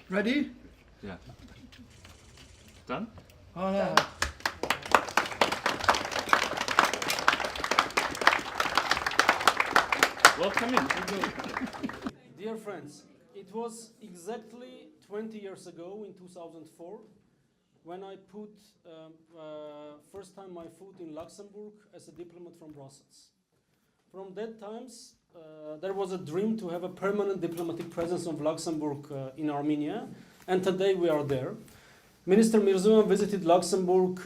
Ready? Yeah. Done? Oh, no. Welcome in. Dear friends, it was exactly 20 years ago in 2004 when I put first time my foot in Luxembourg as a diplomat from Brussels. From that times, there was a dream to have a permanent diplomatic presence of Luxembourg in Armenia, and today we are there. Minister Mirzoyan visited Luxembourg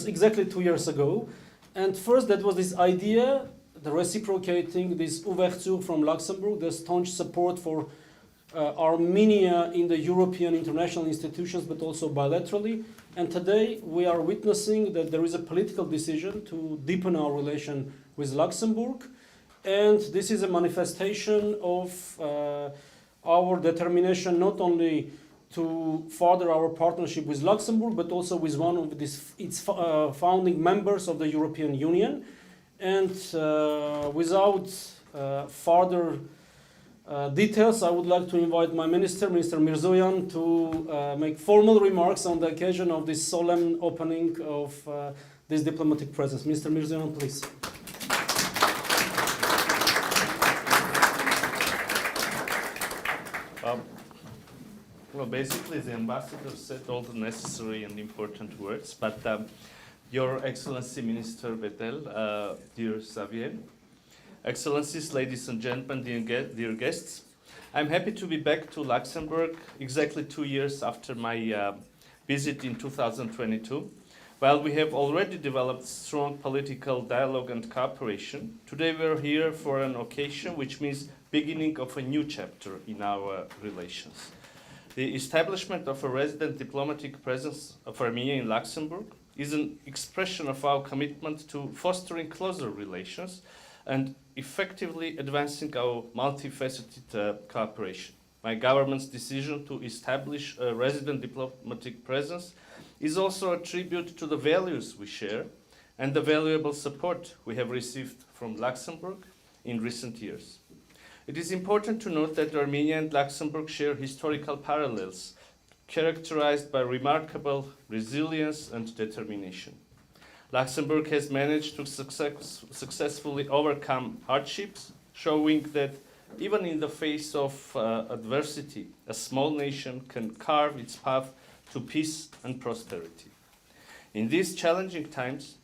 exactly 2 years ago, and first that was this idea, the reciprocating, this ouverture from Luxembourg, the staunch support for Armenia in the European international institutions, but also bilaterally. And today we are witnessing that there is a political decision to deepen our relation with Luxembourg. And this is a manifestation of our determination not only to further our partnership with Luxembourg, but also with one of its founding members of the European Union. And without further details, I would like to invite my Minister Mirzoyan, to make formal remarks on the occasion of this solemn opening of this diplomatic presence. Mr. Mirzoyan, please. Well, basically, the ambassador said all the necessary and important words, but Your Excellency Minister Bettel, dear Xavier, Excellencies, ladies and gentlemen, dear guests, I'm happy to be back to Luxembourg exactly 2 years after my visit in 2022. While we have already developed strong political dialogue and cooperation, today we're here for an occasion which means beginning of a new chapter in our relations. The establishment of a resident diplomatic presence of Armenia in Luxembourg is an expression of our commitment to fostering closer relations and effectively advancing our multifaceted cooperation. My government's decision to establish a resident diplomatic presence is also a tribute to the values we share and the valuable support we have received from Luxembourg in recent years. It is important to note that Armenia and Luxembourg share historical parallels characterized by remarkable resilience and determination. Luxembourg has managed to successfully overcome hardships, showing that even in the face of adversity, a small nation can carve its path to peace and prosperity. In these challenging times,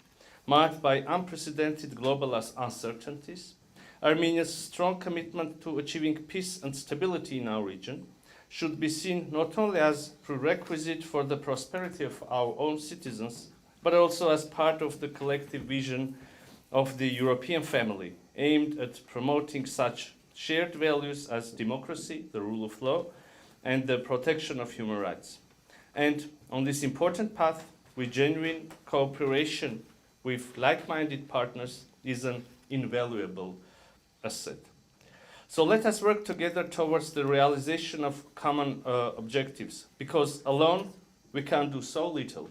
marked by unprecedented global uncertainties, Armenia's strong commitment to achieving peace and stability in our region should be seen not only as prerequisite for the prosperity of our own citizens, but also as part of the collective vision of the European family, aimed at promoting such shared values as democracy, the rule of law, and the protection of human rights. And on this important path, with genuine cooperation with like-minded partners is an invaluable asset. So let us work together towards the realization of common objectives, because alone we can do so little,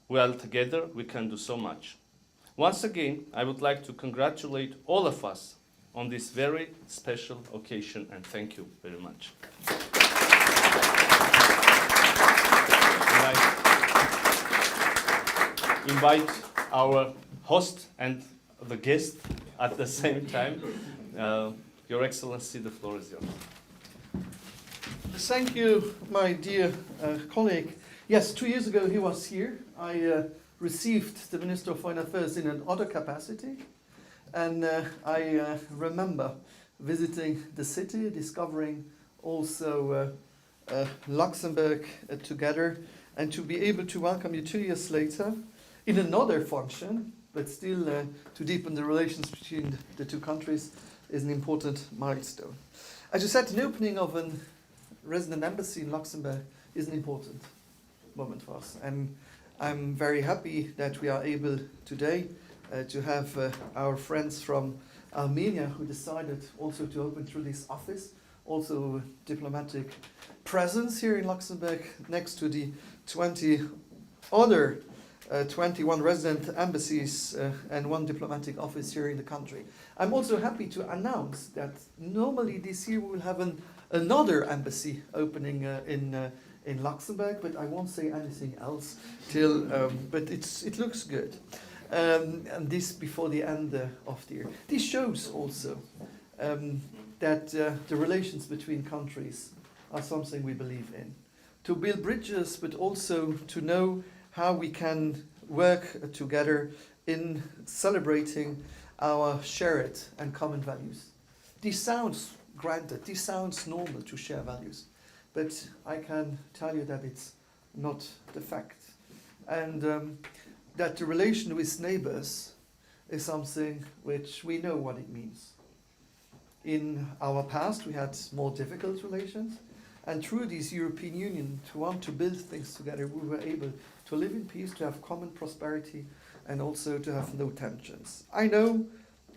while together we can do so much. Once again, I would like to congratulate all of us on this very special occasion, and thank you very much. Invite our host and the guest at the same time. Your Excellency, the floor is yours. Thank you, my dear colleague. Yes, 2 years ago he was here. I received the Minister of Foreign Affairs in another capacity. And I remember visiting the city, discovering also Luxembourg together, and to be able to welcome you 2 years later in another function, but still to deepen the relations between the two countries is an important milestone. As you said, the opening of a resident embassy in Luxembourg is an important moment for us. And I'm very happy that we are able today to have our friends from Armenia who decided also to open through this office, also diplomatic presence here in Luxembourg next to the 20 other 21 resident embassies and 1 diplomatic office here in the country. I'm also happy to announce that normally this year we will have another embassy opening in Luxembourg, but I won't say anything else till. But it looks good, and this before the end of the year. This shows also that the relations between countries are something we believe in. To build bridges, but also to know how we can work together in celebrating our shared and common values. This sounds granted, this sounds normal to share values, but I can tell you that it's not the fact. And that the relation with neighbors is something which we know what it means. In our past, we had more difficult relations, and through this European Union, to want to build things together, we were able to live in peace, to have common prosperity, and also to have no tensions. I know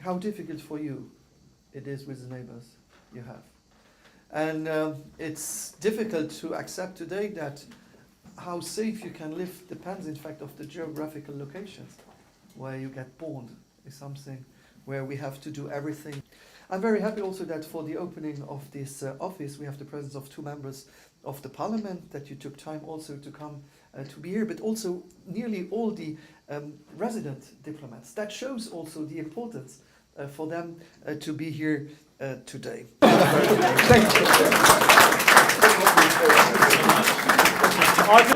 how difficult for you it is with the neighbors you have. And it's difficult to accept today that how safe you can live depends, in fact, of the geographical locations where you get born, is something where we have to do everything. I'm very happy also that for the opening of this office, we have the presence of 2 members of the parliament, that you took time also to come to be here, but also nearly all the resident diplomats. That shows also the importance for them to be here today. Thank you.